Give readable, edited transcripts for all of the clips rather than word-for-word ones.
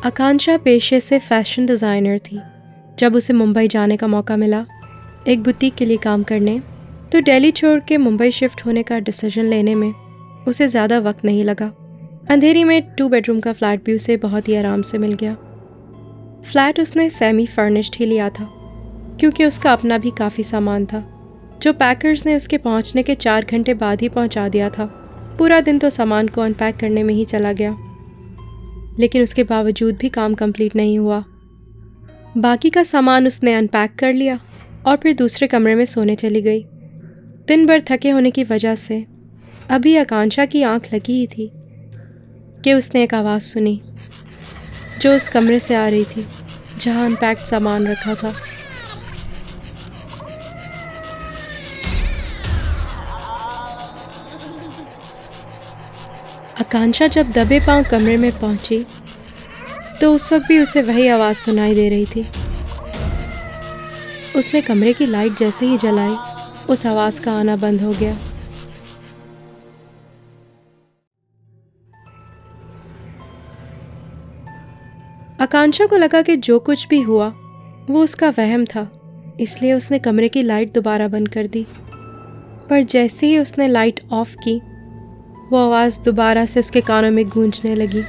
आकांक्षा पेशे से fashion designer थी। जब उसे मुंबई जाने का मौका मिला एक बुटीक के लिए काम करने, तो दिल्ली छोड़ के मुंबई शिफ्ट होने का डिसीजन लेने में उसे ज़्यादा वक्त नहीं लगा। अंधेरी में 2 बेडरूम का फ्लैट भी उसे बहुत ही आराम से मिल गया। फ्लैट उसने सेमी फर्निश्ड ही लिया था, क्योंकि उसका अपना भी काफ़ी सामान था, जो पैकर्स ने उसके पहुंचने के 4 घंटे बाद ही पहुंचा दिया था। पूरा दिन तो सामान को अनपैक करने में ही चला गया, लेकिन उसके बावजूद भी काम कंप्लीट नहीं हुआ। बाकी का सामान उसने अनपैक कर लिया और फिर दूसरे कमरे में सोने चली गई। दिन भर थके होने की वजह से अभी आकांक्षा की आंख लगी ही थी कि उसने एक आवाज़ सुनी, जो उस कमरे से आ रही थी जहां अनपैक्ड सामान रखा था। आकांक्षा जब दबे पांव कमरे में पहुंची तो उस वक्त भी उसे वही आवाज़ सुनाई दे रही थी। उसने कमरे की लाइट जैसे ही जलाई, उस आवाज़ का आना बंद हो गया। आकांक्षा को लगा कि जो कुछ भी हुआ वो उसका वहम था, इसलिए उसने कमरे की लाइट दोबारा बंद कर दी। पर जैसे ही उसने लाइट ऑफ की, वो आवाज़ दोबारा से उसके कानों में गूंजने लगी।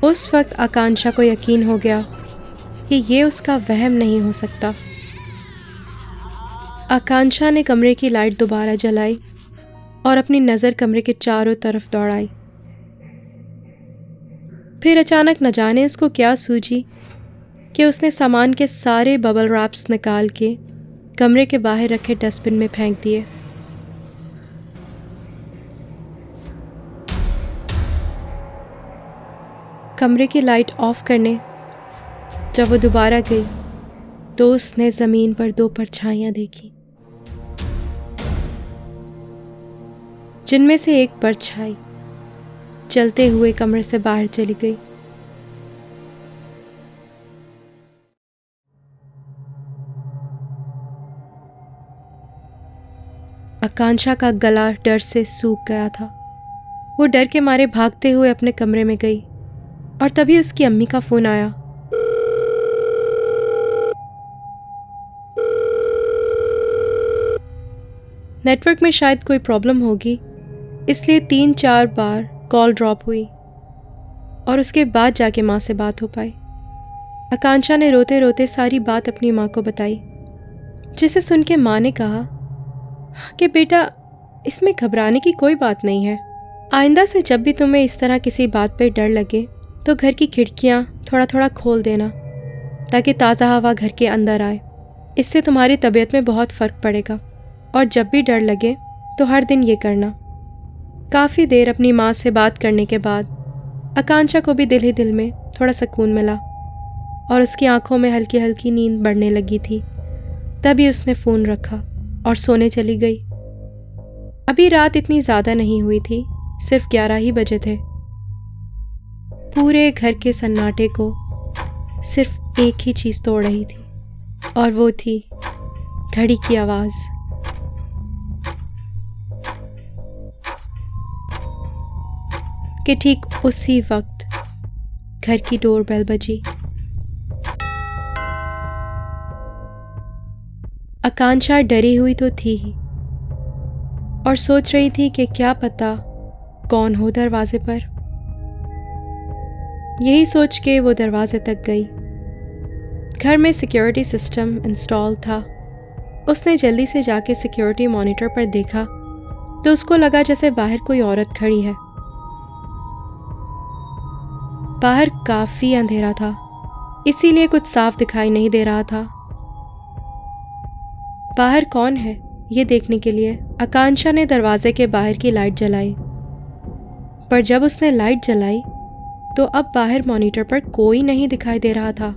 उस वक्त आकांक्षा को यकीन हो गया कि ये उसका वहम नहीं हो सकता। आकांक्षा ने कमरे की लाइट दोबारा जलाई और अपनी नज़र कमरे के चारों तरफ दौड़ाई। फिर अचानक न जाने उसको क्या सूझी कि उसने सामान के सारे बबल रैप्स निकाल के कमरे के बाहर रखे डस्टबिन में फेंक दिए। कमरे की लाइट ऑफ करने जब वो दोबारा गई तो उसने ज़मीन पर 2 परछाइयाँ देखी, जिनमें से एक परछाई चलते हुए कमरे से बाहर चली गई। आकांक्षा का गला डर से सूख गया था। वो डर के मारे भागते हुए अपने कमरे में गई और तभी उसकी अम्मी का फ़ोन आया। नेटवर्क में शायद कोई प्रॉब्लम होगी, इसलिए 3-4 बार कॉल ड्रॉप हुई और उसके बाद जाके माँ से बात हो पाई। आकांक्षा ने रोते रोते सारी बात अपनी माँ को बताई, जिसे सुन के माँ ने कहा कि बेटा, इसमें घबराने की कोई बात नहीं है। आइंदा से जब भी तुम्हें इस तरह किसी बात पे डर लगे तो घर की खिड़कियाँ थोड़ा थोड़ा खोल देना, ताकि ताज़ा हवा घर के अंदर आए। इससे तुम्हारी तबीयत में बहुत फ़र्क पड़ेगा। और जब भी डर लगे तो हर दिन ये करना। काफ़ी देर अपनी माँ से बात करने के बाद आकांक्षा को भी दिल ही दिल में थोड़ा सुकून मिला और उसकी आंखों में हल्की हल्की नींद बढ़ने लगी थी। तभी उसने फ़ोन रखा और सोने चली गई। अभी रात इतनी ज़्यादा नहीं हुई थी, सिर्फ 11 ही बजे थे। पूरे घर के सन्नाटे को सिर्फ एक ही चीज़ तोड़ रही थी, और वो थी घड़ी की आवाज़। कि ठीक उसी वक्त घर की डोरबेल बजी। आकांक्षा डरी हुई तो थी ही और सोच रही थी कि क्या पता कौन हो दरवाजे पर। यही सोच के वो दरवाजे तक गई। घर में सिक्योरिटी सिस्टम इंस्टॉल था। उसने जल्दी से जाके सिक्योरिटी मॉनिटर पर देखा तो उसको लगा जैसे बाहर कोई औरत खड़ी है। बाहर काफ़ी अंधेरा था, इसीलिए कुछ साफ दिखाई नहीं दे रहा था। बाहर कौन है ये देखने के लिए आकांक्षा ने दरवाजे के बाहर की लाइट जलाई, पर जब उसने लाइट जलाई तो अब बाहर मॉनिटर पर कोई नहीं दिखाई दे रहा था।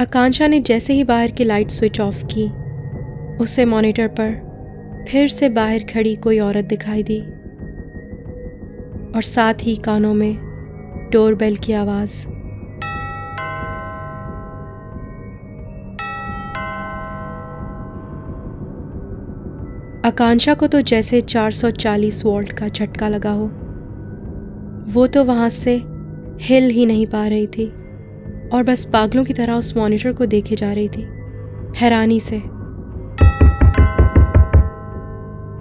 आकांक्षा ने जैसे ही बाहर की लाइट स्विच ऑफ की, उसे मॉनिटर पर फिर से बाहर खड़ी कोई औरत दिखाई दी और साथ ही कानों में डोरबेल की आवाज़। आकांक्षा को तो जैसे 440 वोल्ट का झटका लगा हो। वो तो वहाँ से हिल ही नहीं पा रही थी और बस पागलों की तरह उस मॉनिटर को देखे जा रही थी, हैरानी से।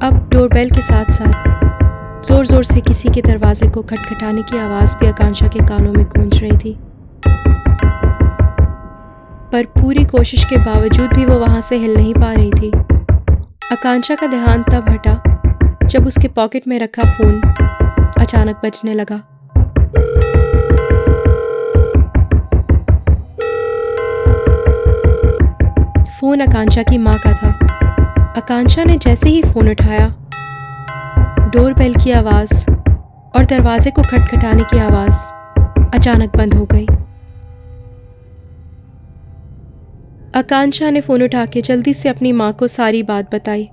अब डोरबेल के साथ साथ जोर जोर से किसी के दरवाजे को खटखटाने की आवाज़ भी आकांक्षा के कानों में गूंज रही थी। पर पूरी कोशिश के बावजूद भी वो वहां से हिल नहीं पा रही थी। आकांक्षा का ध्यान तब हटा जब उसके पॉकेट में रखा फ़ोन अचानक बजने लगा। फ़ोन आकांक्षा की माँ का था। आकांक्षा ने जैसे ही फ़ोन उठाया, डोरबेल की आवाज़ और दरवाजे को खटखटाने की आवाज़ अचानक बंद हो गई। आकांक्षा ने फ़ोन उठा के जल्दी से अपनी माँ को सारी बात बताई।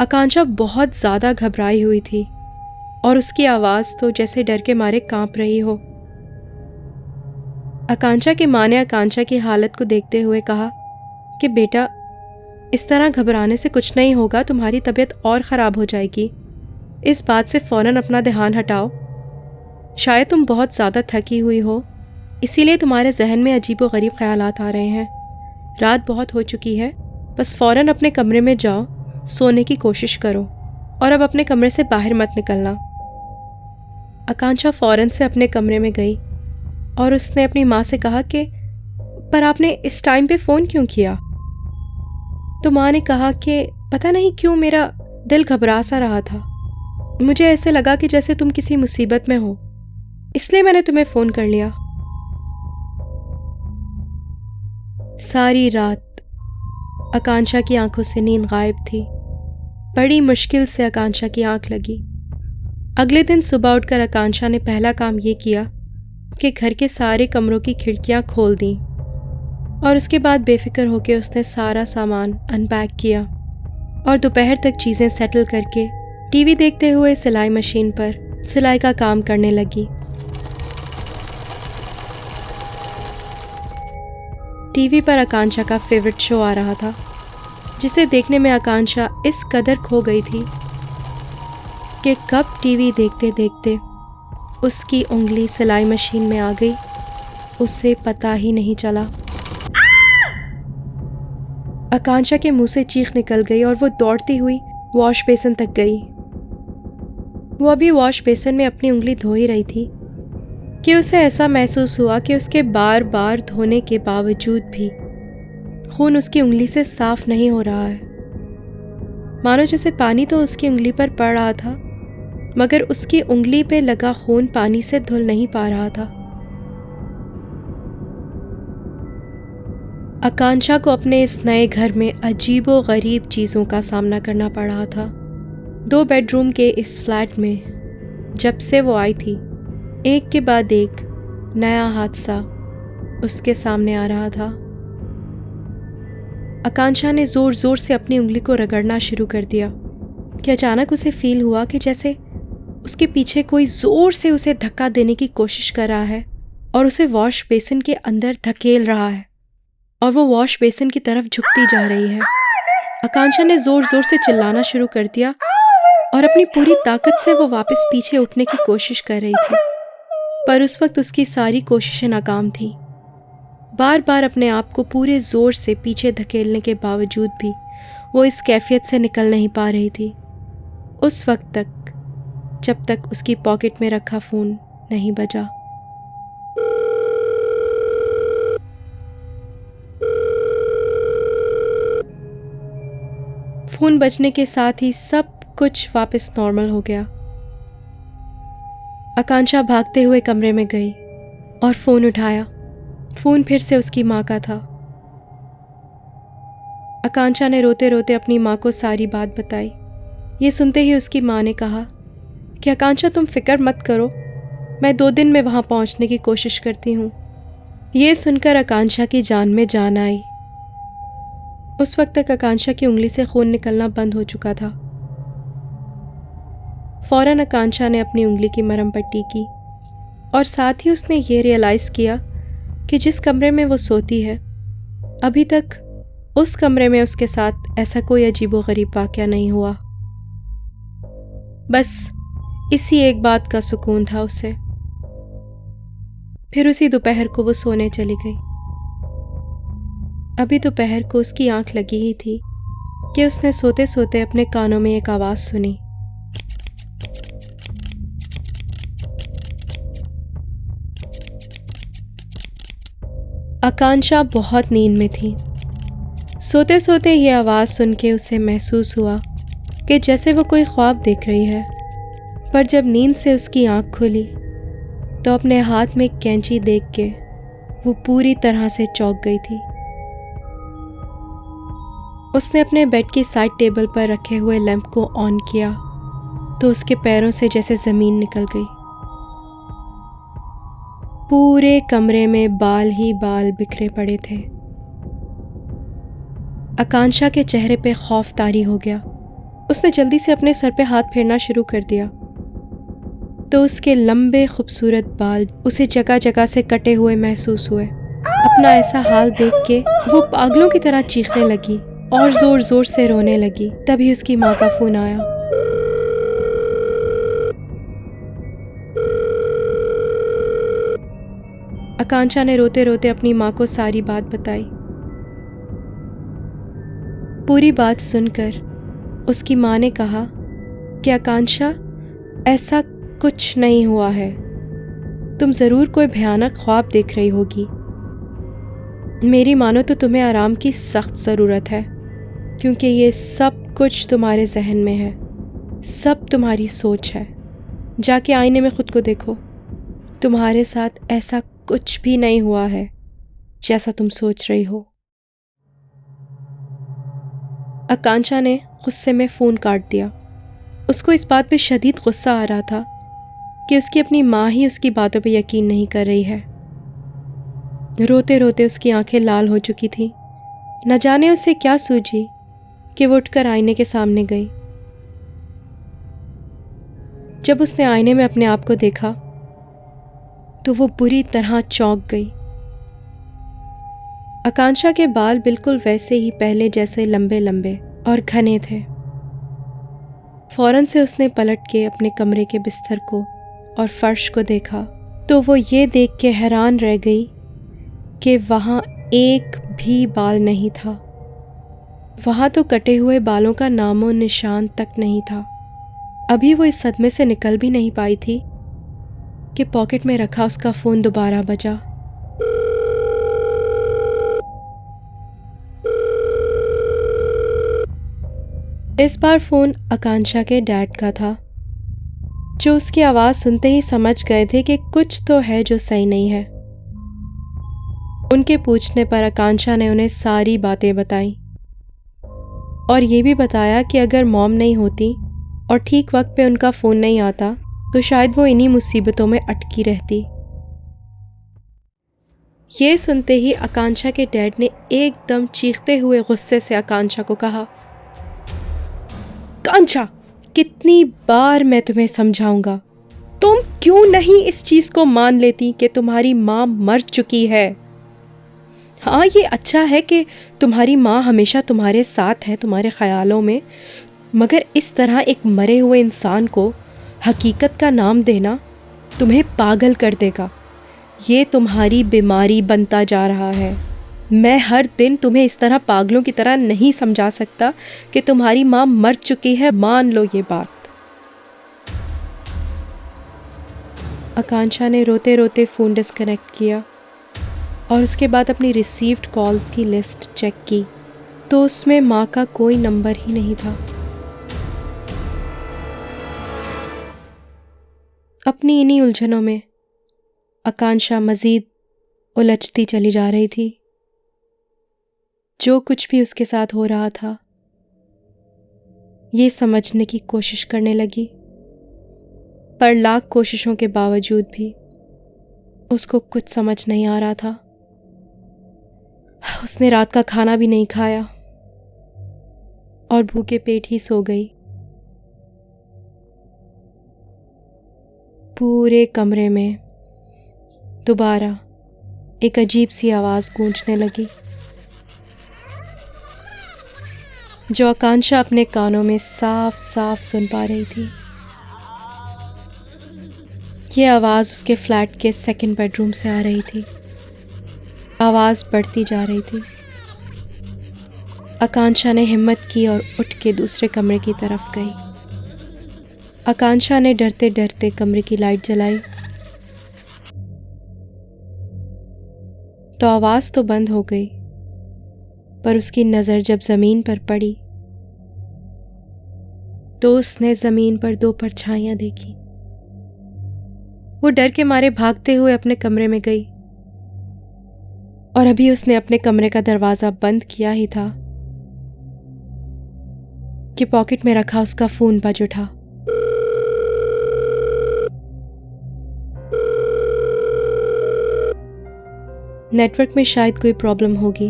आकांक्षा बहुत ज़्यादा घबराई हुई थी और उसकी आवाज़ तो जैसे डर के मारे कांप रही हो। आकांक्षा की माँ ने आकांक्षा की हालत को देखते हुए कहा कि बेटा, इस तरह घबराने से कुछ नहीं होगा, तुम्हारी तबीयत और ख़राब हो जाएगी। इस बात से फ़ौरन अपना ध्यान हटाओ। शायद तुम बहुत ज़्यादा थकी हुई हो, इसीलिए तुम्हारे जहन में अजीबो-गरीब ख़यालात आ रहे हैं। रात बहुत हो चुकी है, बस फ़ौरन अपने कमरे में जाओ, सोने की कोशिश करो और अब अपने कमरे से बाहर मत निकलना। आकांक्षा फ़ौरन से अपने कमरे में गई और उसने अपनी माँ से कहा कि पर आपने इस टाइम पे फ़ोन क्यों किया? तो माँ ने कहा कि पता नहीं क्यों मेरा दिल घबरा सा रहा था। मुझे ऐसे लगा कि जैसे तुम किसी मुसीबत में हो, इसलिए मैंने तुम्हें फ़ोन कर लिया। सारी रात आकांक्षा की आंखों से नींद गायब थी। बड़ी मुश्किल से आकांक्षा की आंख लगी। अगले दिन सुबह उठकर आकांक्षा ने पहला काम ये किया कि घर के सारे कमरों की खिड़कियां खोल दी और उसके बाद बेफिक्र होकर उसने सारा सामान अनपैक किया और दोपहर तक चीज़ें सेटल करके टीवी देखते हुए सिलाई मशीन पर सिलाई का काम करने लगी। टीवी पर आकांक्षा का फेवरेट शो आ रहा था, जिसे देखने में आकांक्षा इस कदर खो गई थी कि कब टीवी देखते देखते उसकी उंगली सिलाई मशीन में आ गई, उसे पता ही नहीं चला। आकांक्षा के मुंह से चीख निकल गई और वो दौड़ती हुई वॉश बेसिन तक गई। वो अभी वॉश बेसिन में अपनी उंगली धो ही रही थी कि उसे ऐसा महसूस हुआ कि उसके बार बार धोने के बावजूद भी खून उसकी उंगली से साफ नहीं हो रहा है। मानो जैसे पानी तो उसकी उंगली पर पड़ रहा था, मगर उसकी उंगली पे लगा खून पानी से धुल नहीं पा रहा था। आकांक्षा को अपने इस नए घर में अजीबो गरीब चीज़ों का सामना करना पड़ रहा था। 2 बेडरूम के इस फ्लैट में जब से वो आई थी, एक के बाद एक नया हादसा उसके सामने आ रहा था। आकांक्षा ने ज़ोर ज़ोर से अपनी उंगली को रगड़ना शुरू कर दिया कि अचानक उसे फील हुआ कि जैसे उसके पीछे कोई ज़ोर से उसे धक्का देने की कोशिश कर रहा है और उसे वॉश बेसिन के अंदर धकेल रहा है और वो वॉश बेसिन की तरफ झुकती जा रही है। आकांक्षा ने ज़ोर ज़ोर से चिल्लाना शुरू कर दिया और अपनी पूरी ताकत से वो वापस पीछे उठने की कोशिश कर रही थी, पर उस वक्त उसकी सारी कोशिशें नाकाम थीं। बार बार अपने आप को पूरे ज़ोर से पीछे धकेलने के बावजूद भी वो इस कैफियत से निकल नहीं पा रही थी, उस वक्त तक जब तक उसकी पॉकेट में रखा फ़ोन नहीं बजा। फ़ोन बजने के साथ ही सब कुछ वापस नॉर्मल हो गया। आकांक्षा भागते हुए कमरे में गई और फ़ोन उठाया। फ़ोन फिर से उसकी माँ का था। आकांक्षा ने रोते रोते अपनी माँ को सारी बात बताई। ये सुनते ही उसकी माँ ने कहा कि आकांक्षा, तुम फिक्र मत करो, मैं 2 दिन में वहाँ पहुँचने की कोशिश करती हूँ। ये सुनकर आकांक्षा की जान में जान आई। उस वक्त तक आकांक्षा की उंगली से खून निकलना बंद हो चुका था। फ़ौरन आकांक्षा ने अपनी उंगली की मरहम पट्टी की और साथ ही उसने ये रियलाइज़ किया कि जिस कमरे में वो सोती है, अभी तक उस कमरे में उसके साथ ऐसा कोई अजीबोगरीब वाक़या नहीं हुआ। बस इसी एक बात का सुकून था उसे। फिर उसी दोपहर को वो सोने चली गई। अभी दोपहर को उसकी आंख लगी ही थी कि उसने सोते सोते अपने कानों में एक आवाज़ सुनी। आकांक्षा बहुत नींद में थी। सोते सोते ये आवाज़ सुन के उसे महसूस हुआ कि जैसे वो कोई ख्वाब देख रही है। पर जब नींद से उसकी आंख खुली तो अपने हाथ में कैंची देख के वो पूरी तरह से चौंक गई थी। उसने अपने बेड की साइड टेबल पर रखे हुए लैंप को ऑन किया तो उसके पैरों से जैसे ज़मीन निकल गई। पूरे कमरे में बाल ही बाल बिखरे पड़े थे। आकांक्षा के चेहरे पे खौफ तारी हो गया। उसने जल्दी से अपने सर पे हाथ फेरना शुरू कर दिया तो उसके लंबे खूबसूरत बाल उसे जगह जगह से कटे हुए महसूस हुए। अपना ऐसा हाल देख के वो पागलों की तरह चीखने लगी और जोर जोर से रोने लगी। तभी उसकी माँ का फोन आया। आकांक्षा ने रोते रोते अपनी माँ को सारी बात बताई। पूरी बात सुनकर उसकी माँ ने कहा कि आकांक्षा, ऐसा कुछ नहीं हुआ है, तुम ज़रूर कोई भयानक ख्वाब देख रही होगी। मेरी मानो तो तुम्हें आराम की सख्त ज़रूरत है, क्योंकि ये सब कुछ तुम्हारे जहन में है, सब तुम्हारी सोच है। जाके आईने में खुद को देखो, तुम्हारे साथ ऐसा कुछ भी नहीं हुआ है जैसा तुम सोच रही हो। आकांक्षा ने गुस्से में फ़ोन काट दिया। उसको इस बात पे शदीद गुस्सा आ रहा था कि उसकी अपनी माँ ही उसकी बातों पे यकीन नहीं कर रही है। रोते रोते उसकी आंखें लाल हो चुकी थीं। न जाने उसे क्या सूझी कि वो उठकर आईने के सामने गई। जब उसने आईने में अपने आप को देखा तो वो बुरी तरह चौंक गई। आकांक्षा के बाल बिल्कुल वैसे ही पहले जैसे लंबे लंबे और घने थे। फौरन से उसने पलट के अपने कमरे के बिस्तर को और फर्श को देखा तो वो ये देख के हैरान रह गई कि वहाँ एक भी बाल नहीं था। वहाँ तो कटे हुए बालों का नामो निशान तक नहीं था। अभी वो इस सदमे से निकल भी नहीं पाई थी कि पॉकेट में रखा उसका फ़ोन दोबारा बजा। इस बार फ़ोन आकांक्षा के डैड का था, जो उसकी आवाज़ सुनते ही समझ गए थे कि कुछ तो है जो सही नहीं है। उनके पूछने पर आकांक्षा ने उन्हें सारी बातें बताई और ये भी बताया कि अगर मॉम नहीं होती और ठीक वक्त पे उनका फ़ोन नहीं आता तो शायद वो इन्हीं मुसीबतों में अटकी रहती। ये सुनते ही आकांक्षा के डैड ने एकदम चीखते हुए गुस्से से आकांक्षा को कहा, आकांक्षा, कितनी बार मैं तुम्हें समझाऊंगा, तुम क्यों नहीं इस चीज़ को मान लेती कि तुम्हारी माँ मर चुकी है। हाँ, ये अच्छा है कि तुम्हारी माँ हमेशा तुम्हारे साथ है, तुम्हारे ख्यालों में, मगर इस तरह एक मरे हुए इंसान को हकीकत का नाम देना तुम्हें पागल कर देगा। ये तुम्हारी बीमारी बनता जा रहा है। मैं हर दिन तुम्हें इस तरह पागलों की तरह नहीं समझा सकता कि तुम्हारी माँ मर चुकी है, मान लो ये बात। आकांक्षा ने रोते रोते फ़ोन डिस्कनेक्ट किया और उसके बाद अपनी रिसीव्ड कॉल्स की लिस्ट चेक की तो उसमें माँ का कोई नंबर ही नहीं था। अपनी इन्हीं उलझनों में आकांक्षा मज़ीद उलझती चली जा रही थी। जो कुछ भी उसके साथ हो रहा था ये समझने की कोशिश करने लगी, पर लाख कोशिशों के बावजूद भी उसको कुछ समझ नहीं आ रहा था। उसने रात का खाना भी नहीं खाया और भूखे पेट ही सो गई। पूरे कमरे में दोबारा एक अजीब सी आवाज़ गूंजने लगी, जो आकांक्षा अपने कानों में साफ साफ सुन पा रही थी। ये आवाज़ उसके फ्लैट के सेकंड बेडरूम से आ रही थी। आवाज़ बढ़ती जा रही थी। आकांक्षा ने हिम्मत की और उठ के दूसरे कमरे की तरफ गई। आकांक्षा ने डरते डरते कमरे की लाइट जलाई तो आवाज़ तो बंद हो गई, पर उसकी नज़र जब ज़मीन पर पड़ी तो उसने ज़मीन पर दो परछाइयां देखी। वो डर के मारे भागते हुए अपने कमरे में गई और अभी उसने अपने कमरे का दरवाज़ा बंद किया ही था कि पॉकेट में रखा उसका फ़ोन बज उठा। नेटवर्क में शायद कोई प्रॉब्लम होगी,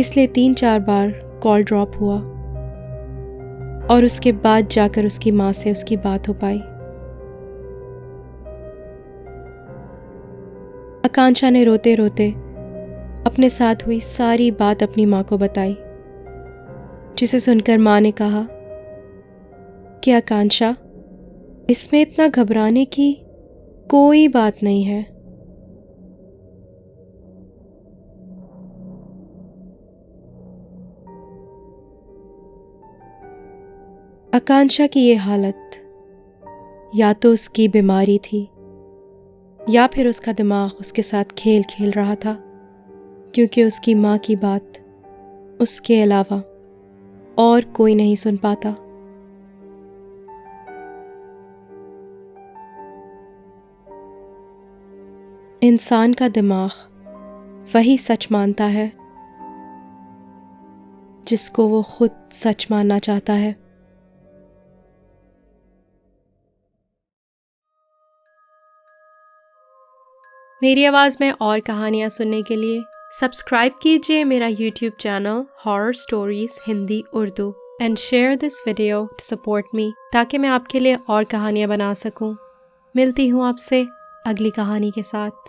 इसलिए 3-4 बार कॉल ड्रॉप हुआ और उसके बाद जाकर उसकी माँ से उसकी बात हो पाई। आकांक्षा ने रोते रोते अपने साथ हुई सारी बात अपनी माँ को बताई, जिसे सुनकर माँ ने कहा कि आकांक्षा, इसमें इतना घबराने की कोई बात नहीं है। आकांक्षा की ये हालत या तो उसकी बीमारी थी या फिर उसका दिमाग उसके साथ खेल खेल रहा था, क्योंकि उसकी माँ की बात उसके अलावा और कोई नहीं सुन पाता। इंसान का दिमाग वही सच मानता है जिसको वो खुद सच मानना चाहता है। मेरी आवाज़ में और कहानियाँ सुनने के लिए सब्सक्राइब कीजिए मेरा YouTube channel horror stories Hindi Urdu and share this video to support me, ताकि मैं आपके लिए और कहानियाँ बना सकूँ। मिलती हूँ आपसे अगली कहानी के साथ।